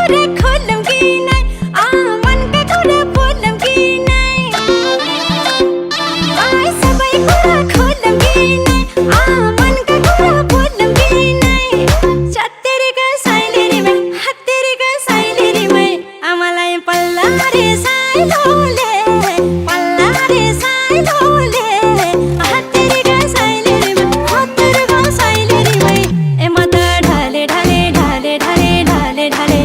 कुरा खोलम कि नै मनका कुरा बोलम कि नै सबै कुरा खोलम कि नै मनका कुरा बोलम कि नै चत्तेरीका साइलेरीमै हत्तेरीका साइलेरीमै मलाई पल्ला रे साइलोले पल्ला रे साइलोले हत्तेरीका साइलेरीमै हत्तेरीका साइलेरीमै म त ढाले ढाले ढाले ढाले ढाले ढाले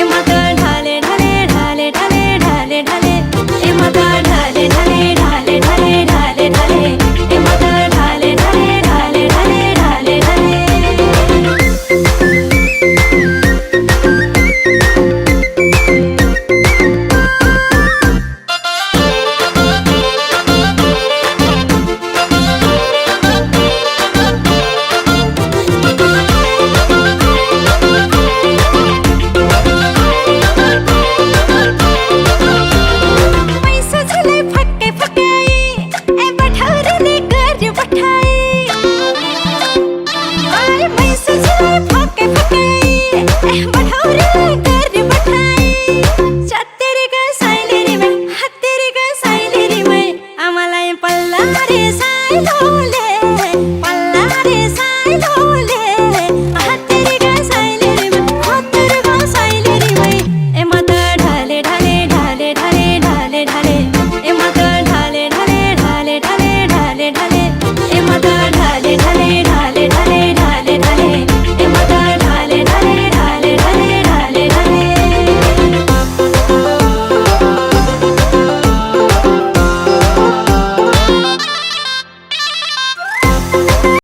म त ढाले ढाले ढाले ढाले ढाले ढाले म त ढाले ढाले ढाले ढाले ढाले ढाले म त ढाले ढाले ढाले ढाले ढाले ढाले But how